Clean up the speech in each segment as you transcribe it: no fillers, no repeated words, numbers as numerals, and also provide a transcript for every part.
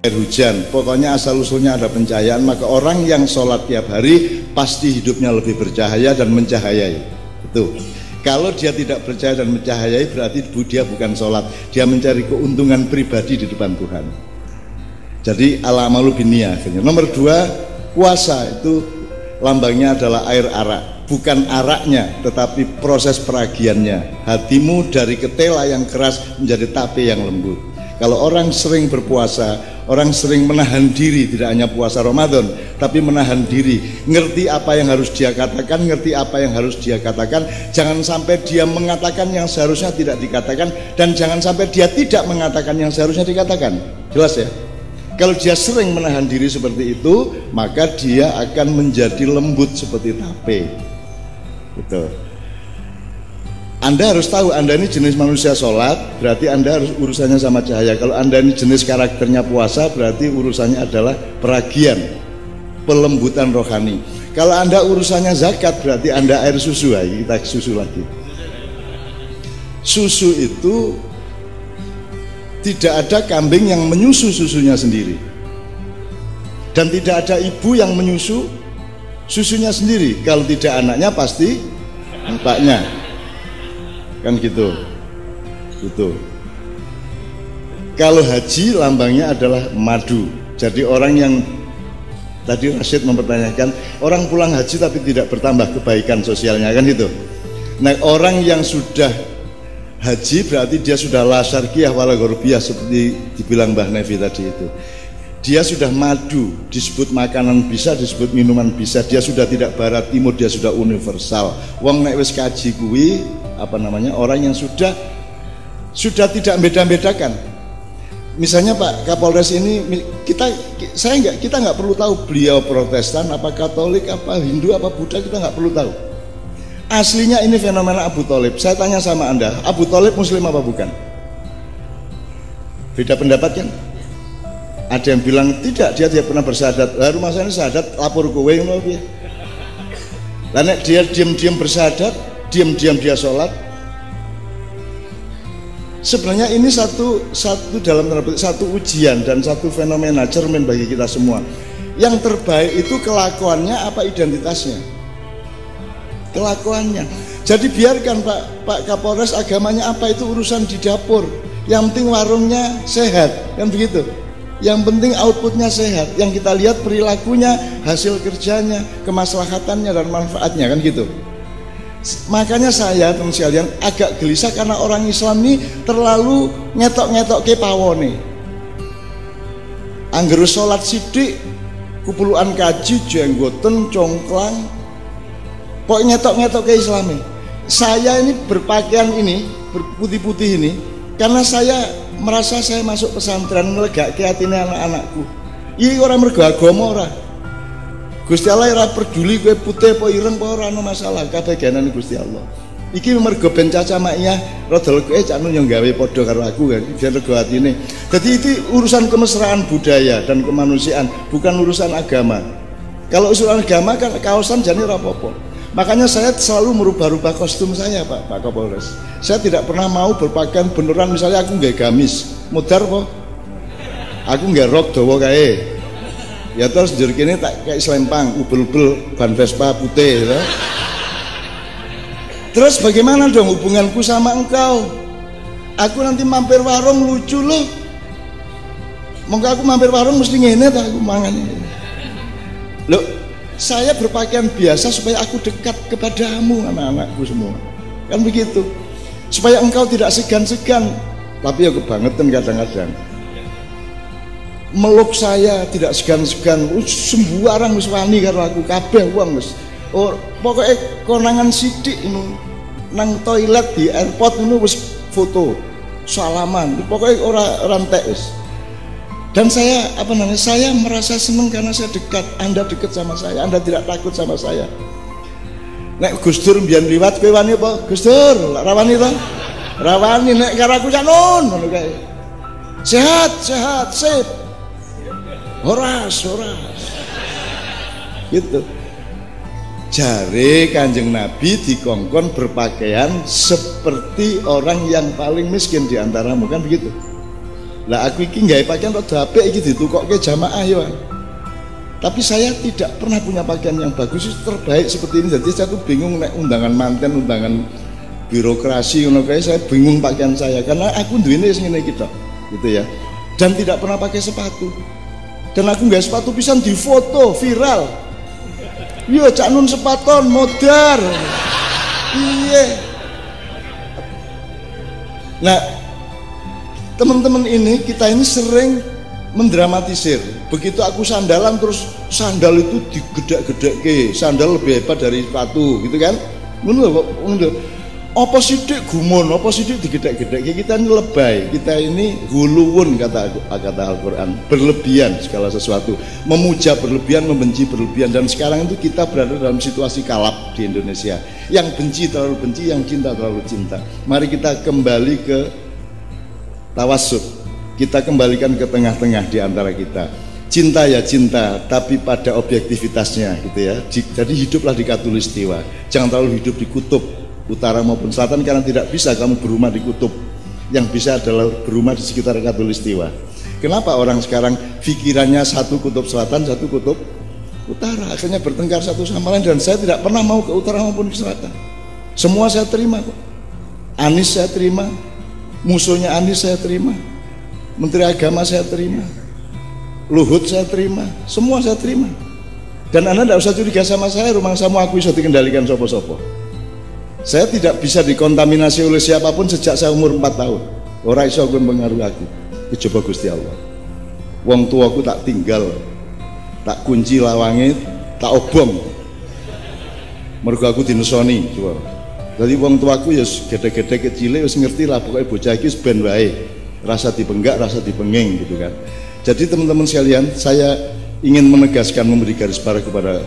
air hujan, pokoknya asal usulnya ada pencahayaan, maka orang yang sholat tiap hari pasti hidupnya lebih bercahaya dan mencahayai. Itu. Kalau dia tidak percaya dan mencahayai, berarti dia bukan sholat, dia mencari keuntungan pribadi di depan Tuhan. Jadi al-amalu binniyah. Nomor 2, puasa itu lambangnya adalah air arak, bukan araknya tetapi proses peragiannya. Hatimu dari ketela yang keras menjadi tape yang lembut. Kalau orang sering berpuasa, orang sering menahan diri, tidak hanya puasa Ramadan, tapi menahan diri, ngerti apa yang harus dia katakan, ngerti apa yang harus dia katakan, jangan sampai dia mengatakan yang seharusnya tidak dikatakan, dan jangan sampai dia tidak mengatakan yang seharusnya dikatakan. Jelas ya? Kalau dia sering menahan diri seperti itu, maka dia akan menjadi lembut seperti tape. Gitu. Anda harus tahu, Anda ini jenis manusia sholat, berarti Anda harus urusannya sama cahaya. Kalau Anda ini jenis karakternya puasa, berarti urusannya adalah peragian, pelembutan rohani. Kalau Anda urusannya zakat, berarti Anda air susu. Kita susu lagi. Susu itu tidak ada kambing yang menyusu susunya sendiri, dan tidak ada ibu yang menyusu susunya sendiri. Kalau tidak anaknya pasti bapaknya, kan gitu. Gitu. Kalau haji lambangnya adalah madu. Jadi orang yang tadi Rashid mempertanyakan, orang pulang haji tapi tidak bertambah kebaikan sosialnya, kan gitu. Nah, orang yang sudah haji berarti dia sudah la syarqiyah wala gharbiyah, seperti dibilang Mbah Nevi tadi itu. Dia sudah madu, disebut makanan bisa, disebut minuman bisa. Dia sudah tidak barat timur, dia sudah universal. Wong nek wis kaji kuwi orang yang sudah tidak beda-bedakan. Misalnya Pak Kapolres ini, kita nggak perlu tahu beliau Protestan, apa Katolik, apa Hindu, apa Buddha, kita nggak perlu tahu. Aslinya ini fenomena Abu Thalib. Saya tanya sama Anda, Abu Thalib Muslim apa bukan? Beda pendapat kan? Ada yang bilang tidak, dia tidak pernah bersyahadat. Lalu masa ini syahadat lapor kowe ngono piye? Lah nek dia diam-diam bersyahadat, diam-diam dia sholat. Sebenarnya ini satu ujian dan satu fenomena cermin bagi kita semua. Yang terbaik itu kelakuannya apa identitasnya? Kelakuannya. Jadi biarkan Pak Kapolres agamanya apa itu urusan di dapur. Yang penting warungnya sehat, kan begitu. Yang penting outputnya sehat. Yang kita lihat perilakunya, hasil kerjanya, kemaslahatannya dan manfaatnya, kan gitu. Makanya saya teman sekalian agak gelisah karena orang Islam ini terlalu ngetok-ngetok ke pawone. Angger sholat sidik, kupuluan kaji, jenggoten, congklang, pokoknya ngetok-ngetok ke Islami. Saya ini berpakaian ini, berputih-putih ini, karena saya merasa saya masuk pesantren nglegake atine anak-anakku. Iki ora mergo agama ora. Gusti Allah ora peduli kowe putih apa ireng apa ora ana masalah, kabeh genane Gusti Allah. Iki mergo ben caca maknya rodol kowe cak yo gawe padha karo aku kan, ben rego atine. Dadi itu urusan kemesraan budaya dan kemanusiaan, bukan urusan agama. Kalau urusan agama kan kaosan jane ora apa-apa. Makanya saya selalu merubah-rubah kostum saya Pak Kapolres. Saya tidak pernah mau berpakaian beneran, misalnya aku nggak gamis, mudar kok. Aku nggak rok dawa kae. Ya terus jeruknya tak kayak selempang, ubel-ubel, ban Vespa putih. Ya. Terus bagaimana dong hubunganku sama engkau? Aku nanti mampir warung lucu loh. Monggo aku mampir warung mesti ngene ta aku mangan. Loh, saya berpakaian biasa supaya aku dekat kepadamu anak-anakku semua. Kan begitu. Supaya engkau tidak segan-segan. Tapi ya kebangetan kadang-kadang. Meluk saya tidak segan-segan, sembarang wis wani karo aku kabeh wong wis. Oh, pokoknya konangan sidik ini nang toilet di airport ini wis foto salaman. Pokoknya orang entek wis. Dan saya saya merasa senang karena saya dekat. Anda dekat sama saya, Anda tidak takut sama saya. Nek Gus Dur mbiyen liwat kowe wani apa? Gus Dur, rawani to? Rawani nek karo aku sanon ngono kae. Sehat, sip. Horas gitu. Jare Kanjeng Nabi dikongkon berpakaian seperti orang yang paling miskin di antaramu, kan begitu. Lah aku iki nggawe pakaian rada apik iki ditukokke jamaah ya. Tapi saya tidak pernah punya pakaian yang bagus terbaik seperti ini. Jadi saya tuh bingung nek undangan manten, undangan birokrasi ngono kae, saya bingung pakaian saya karena aku duwene wis ngene iki tok, gitu ya. Dan tidak pernah pakai sepatu. Dan aku nggak sepatu pisan di foto viral. Yo cak nun sepaton modar. Iya. Nah, teman-teman ini kita ini sering mendramatisir. Begitu aku sandalan terus sandal itu digedek-gedekke, sandal lebih hebat dari sepatu, gitu kan? Ngono kok, ngono. Apa sithik gumun, apa sithik digedek-gedekke, kita ini lebay, kita ini huluwun kata Al-Qur'an, berlebihan segala sesuatu, memuja berlebihan, membenci berlebihan, dan sekarang itu kita berada dalam situasi kalap di Indonesia. Yang benci terlalu benci, yang cinta terlalu cinta. Mari kita kembali ke tawasud. Kita kembalikan ke tengah-tengah di antara kita. Cinta ya cinta, tapi pada objektivitasnya, gitu ya. Jadi hiduplah di Katulistiwa. Jangan terlalu hidup di kutub utara maupun selatan, karena tidak bisa kamu berumah di kutub. Yang bisa adalah berumah di sekitar Katulistiwa. Kenapa orang sekarang pikirannya satu kutub selatan, satu kutub utara, akhirnya bertengkar satu sama lain. Dan saya tidak pernah mau ke utara maupun ke selatan. Semua saya terima kok. Anies saya terima, musuhnya Anies saya terima, Menteri Agama saya terima, Luhut saya terima, semua saya terima. Dan Anda tidak usah curiga sama saya, rumah samu aku bisa dikendalikan sopo-sopo. Saya tidak bisa dikontaminasi oleh siapapun sejak saya umur 4 tahun. Ora iso aku mengaruhi aku. Coba Gusti Allah. Wong tuaku tak tinggal, tak kunci lawange, tak obong. Mergo aku dinesoni, coba. Jadi wong tuaku ya gede-gede kecil wis ngerti lah, pokoknya bocah iki ben wae. Rasa dipenggak, rasa dipenging, gitu kan. Jadi teman-teman sekalian, saya ingin menegaskan, memberi garis parah kepada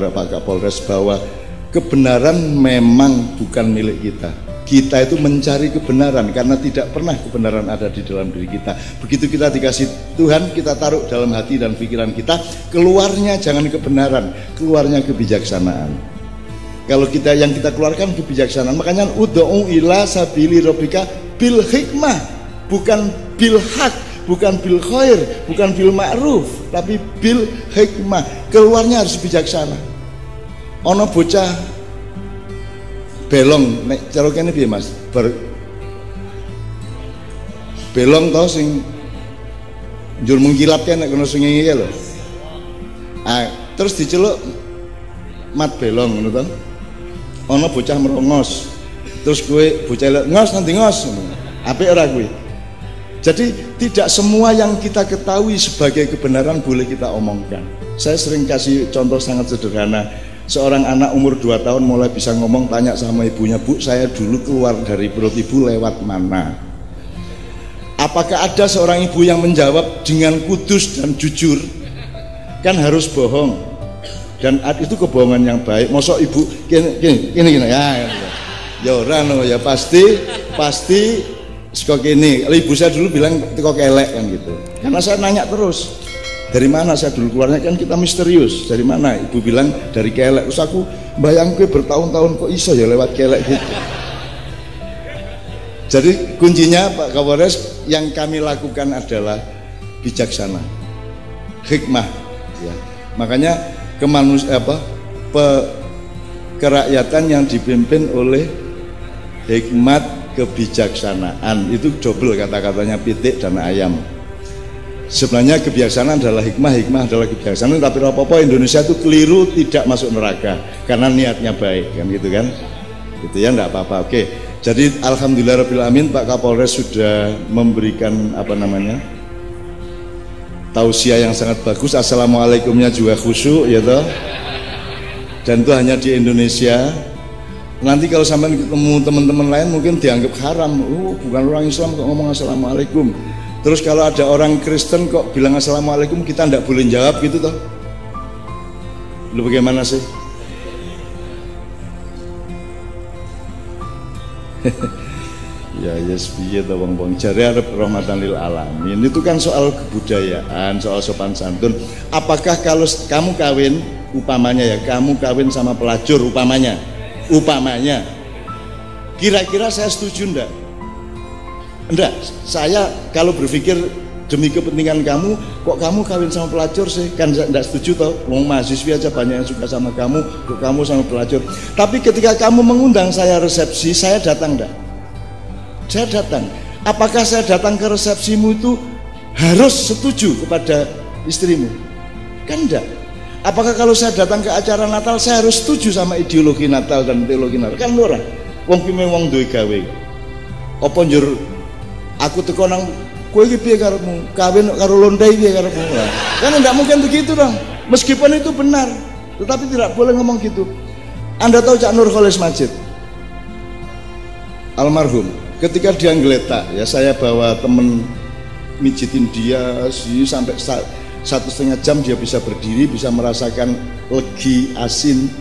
Pak Kapolres bahwa kebenaran memang bukan milik kita. Kita itu mencari kebenaran karena tidak pernah kebenaran ada di dalam diri kita. Begitu kita dikasih Tuhan, kita taruh dalam hati dan pikiran kita, keluarnya jangan kebenaran, keluarnya kebijaksanaan. Kalau yang kita keluarkan kebijaksanaan, makanya ud'u ila sabili rabbika bil hikmah. Bukan bil hak, bukan bil khair, bukan bil ma'ruf, tapi bil hikmah. Keluarnya harus bijaksana. Ono bocah belong, nek cara kene piye Mas? Belong to sing njur mengkilap nek kono sungai iki lho. Terus diceluk mat belong ngono to. Ono bocah merongos. Terus kowe bocah ngos nanti ngos. Apik ora kuwi? Jadi tidak semua yang kita ketahui sebagai kebenaran boleh kita omongkan. Saya sering kasih contoh sangat sederhana. Seorang anak umur 2 tahun mulai bisa ngomong, tanya sama ibunya, Bu, saya dulu keluar dari perut ibu lewat mana? Apakah ada seorang ibu yang menjawab dengan kudus dan jujur? Kan harus bohong. Dan itu kebohongan yang baik. Mosok ibu gini ya ora no, ya pasti kok gini. Ibu saya dulu bilang kok kelek kan gitu. Karena saya nanya terus, dari mana saya dulu keluarnya, kan kita misterius. Dari mana? Ibu bilang dari kelek. Terus aku bayangke bertahun-tahun kok iso ya lewat kelek gitu. Jadi kuncinya Pak Kapolres, yang kami lakukan adalah bijaksana, hikmah ya. Makanya kerakyatan yang dipimpin oleh hikmat kebijaksanaan, itu double kata-katanya, pitik dan ayam. Sebenarnya kebijaksanaan adalah hikmah, hikmah adalah kebijaksanaan. Tapi apa-apa Indonesia itu keliru tidak masuk neraka karena niatnya baik, kan gitu kan? Gitu ya, enggak apa-apa. Oke. Jadi alhamdulillahirabbil Pak Kapolres sudah memberikan tausiah yang sangat bagus. Assalamualaikumnya juga khusyuk ya toh. Dan itu hanya di Indonesia. Nanti kalau sampai ketemu teman-teman lain mungkin dianggap haram. Bukan orang Islam kok ngomong assalamualaikum. Terus kalau ada orang Kristen kok bilang assalamualaikum, kita tidak boleh jawab gitu toh. Lu bagaimana sih? Ya yes piye to wong-wong jare arep rahmatan lil alamin. Itu kan soal kebudayaan, soal sopan santun. Apakah kalau kamu kawin, umpamanya ya, kamu kawin sama pelacur umpamanya, kira-kira saya setuju enggak? Enggak, saya kalau berpikir demi kepentingan kamu, kok kamu kawin sama pelacur sih? Kan tidak setuju toh, wong mahasiswi aja banyak yang suka sama kamu, kok kamu sama pelacur. Tapi ketika kamu mengundang saya resepsi, saya datang enggak? Saya datang. Apakah saya datang ke resepsimu itu harus setuju kepada istrimu? Kan enggak. Apakah kalau saya datang ke acara Natal saya harus setuju sama ideologi Natal dan teologi Natal? Kan ora. Wong ki wong duwe gawe. Apa njur aku teko nang kowe iki piye karepmu? Kawin karo lonte piye karepmu? Kan enggak mungkin begitu dong. Meskipun itu benar, tetapi tidak boleh ngomong gitu. Anda tahu Cak Nur Kholis Majid? Almarhum. Ketika dia ngeletak, ya saya bawa temen mijitin dia sih sampai 1,5 jam dia bisa berdiri, bisa merasakan legi, asin,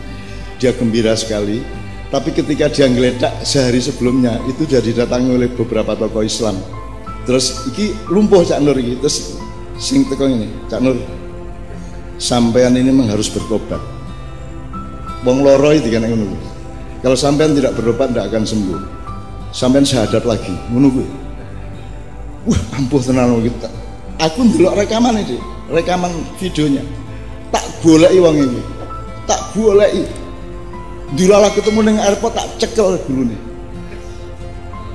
dia gembira sekali. Tapi ketika dia ngeledak sehari sebelumnya itu dia didatangi oleh beberapa tokoh Islam. Terus iki lumpuh Cak Nur iki, terus sing teko ini, Cak Nur, sampean ini memang harus bertobat. Wong loro iki kan ngono. Kalau sampean tidak bertobat tidak akan sembuh. Sampean syahadat lagi, ngono kuwi. Wah, ampuh tenan kita. Aku ndelok rekaman iki, rekaman videonya. Tak goleki wong iki. Tak goleki. Dilalah ketemu ning airport tak cekel gulune.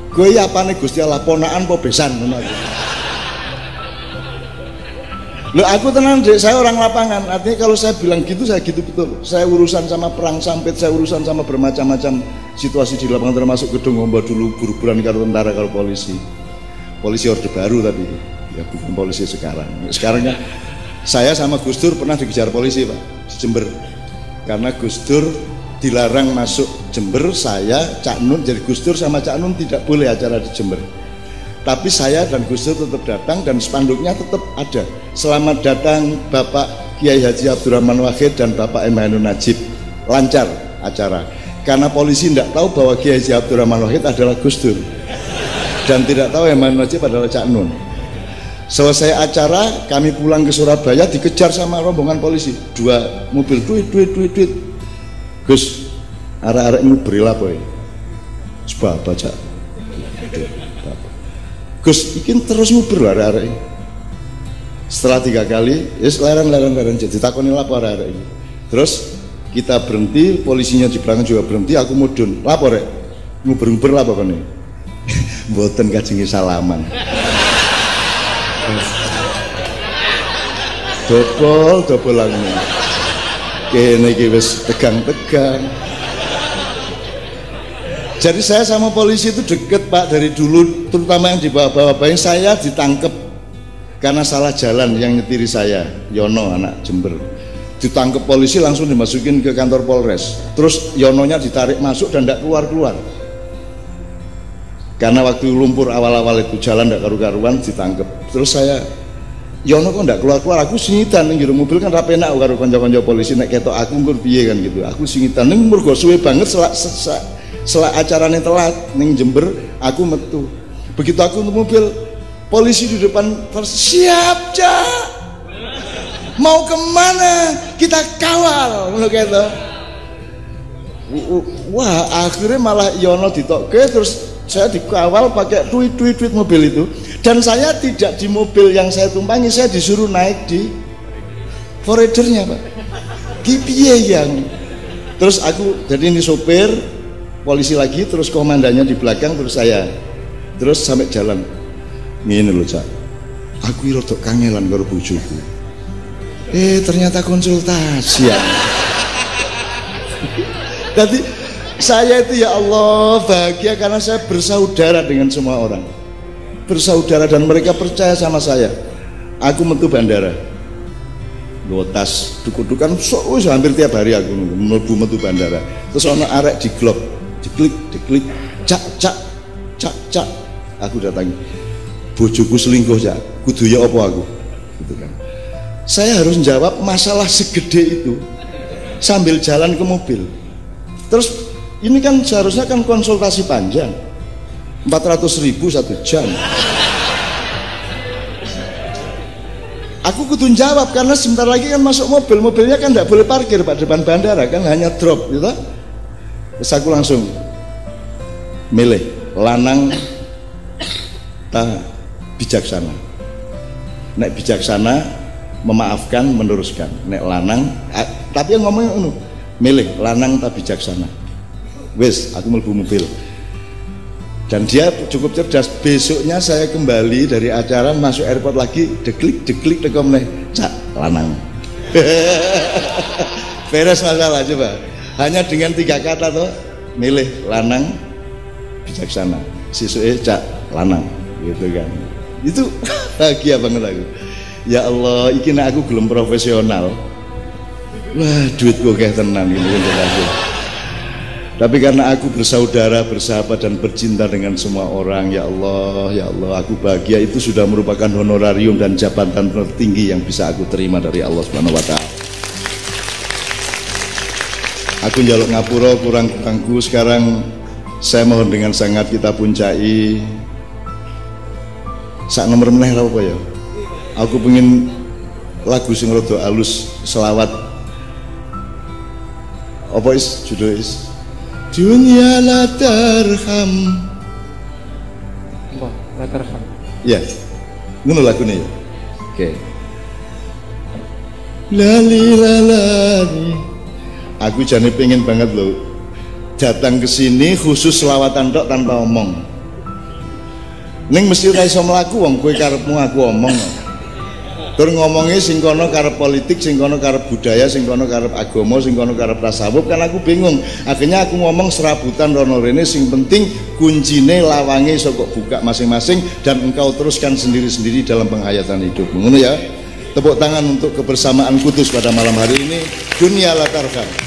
Kowe apane Gusti Allah, ponakan apa besan ngono aku. Loh aku tenang dek, saya orang lapangan. Artinya kalau saya bilang gitu, saya gitu betul. Saya urusan sama perang sampit, saya urusan sama bermacam-macam situasi di lapangan, termasuk gedung Ombo dulu, buru-buran karo tentara, karo polisi. Polisi Orde Baru tapi, ya bukan polisi sekarang. Sekarang kan saya sama Gus Dur pernah dikejar polisi Pak, di Jember. Karena Gus Dur dilarang masuk Jember, saya, Cak Nun, jadi Gus Dur sama Cak Nun tidak boleh acara di Jember. Tapi saya dan Gus Dur tetap datang dan spanduknya tetap ada. Selamat datang Bapak Kiai Haji Abdurrahman Wahid dan Bapak Emanuel Najib. Lancar acara. Karena polisi tidak tahu bahwa Kiai Haji Abdurrahman Wahid adalah Gus Dur. Dan tidak tahu Emanuel Najib adalah Cak Nun. Selesai acara, kami pulang ke Surabaya dikejar sama rombongan polisi. 2 mobil, duit. Gus, arek-arek ini berilah boy. Sebab baca. Gus, ikin terus nguber loh arek-arek ini. Setelah 3 kali, ya leren jadi takoni lapor arek ini. Terus kita berhenti, polisinya di belakang juga berhenti, aku mudun. Lapor rek, nguber-nguber lapor kan nih. Mboten kajengi salaman. Dobol langit. Kene iki wis tegang-tegang. Jadi saya sama polisi itu deket Pak dari dulu, terutama yang di bawah-bawah. Saya ditangkep karena salah jalan, yang nyetiri saya Yono anak Jember. Ditangkep polisi langsung dimasukin ke kantor Polres. Terus Yononya ditarik masuk dan tidak keluar-keluar. Karena waktu lumpur awal-awal itu jalan tidak karu-karuan ditangkep. Terus saya, Yono kok tidak keluar-keluar, aku singitan ning jero mobil kan ra penak karo kanca-kanca polisi nek ketok aku nggur piye kan gitu. Aku singitan ning mergo suwe banget selak acaranya telat ning Jember, aku metu. Begitu aku untuk mobil, polisi di depan siap Cak, mau kemana kita kawal ngono gitu. Wah akhirnya malah Yono ditokke, terus saya dikawal pakai duit mobil itu. Dan saya tidak di mobil yang saya tumpangi, saya disuruh naik di foradernya Pak. Piye yang terus aku jadi ini sopir polisi lagi, terus komandannya di belakang, terus saya, terus sampai jalan ngene lho Cak, aku rodok kangelan karo bojoku. Ternyata konsultasi ya. Jadi saya itu ya Allah bahagia karena saya bersaudara dengan semua orang, bersaudara, dan mereka percaya sama saya. Aku metu bandara, gotas dukuk-dukan hampir tiap hari aku metu bandara. Terus ono arek di glok, diklik, cak, aku datangi, bojoku selingkuh Cak, kudu ya apa aku, gitu kan. Saya harus jawab masalah segede itu sambil jalan ke mobil. Terus ini kan seharusnya kan konsultasi panjang, 400.000 1 jam. Aku kudu jawab karena sebentar lagi kan masuk mobil, mobilnya kan tidak boleh parkir Pak depan bandara, kan hanya drop gitu. Terus aku langsung milih lanang ta bijaksana. nek bijaksana memaafkan meneruskan, nek lanang tapi yang ngomongnya ngono milih lanang tapi bijaksana wis aku mlebu mobil. Dan dia cukup cerdas. Besoknya saya kembali dari acara masuk airport lagi deklik teko meneh cak lanang. Beres masalah coba. Hanya dengan 3 kata tuh milih lanang bijaksana. Sisuke cak lanang gitu kan. Itu bahagia banget aku. Ya Allah, iki nek aku gelem profesional. Wah, duitku akeh tenan ini untuk aku. Tapi karena aku bersaudara, bersahabat dan bercinta dengan semua orang, ya Allah, aku bahagia. Itu sudah merupakan honorarium dan jabatan tertinggi yang bisa aku terima dari Allah Subhanahu wa taala. Aku njaluk ngapura kurang-kurangku, sekarang saya mohon dengan sangat kita puncai sak nomor meneh apa ya? Aku pengen lagu sing rada halus, selawat. Apa is judul is? Dunia la tarham. Apa? La tarham. Ya. Ngono lagune ya. Oke. Lali lalani. Aku jane pengen banget loh datang ke sini khusus selawatan tok tanpa omong. Ning mesti ora iso mlaku wong kowe karepmu aku omong. Tur ngomongnya sing kono karep politik, sing kono karep budaya, sing kono karep agama, sing kono karep tasawuf, kan aku bingung. Akhirnya aku ngomong serabutan rono rene, sing penting kuncine lawange iso kok buka masing-masing dan engkau teruskan sendiri-sendiri dalam penghayatan hidup. Ngono ya. Tepuk tangan untuk kebersamaan kudus pada malam hari ini. Dunia la tarham.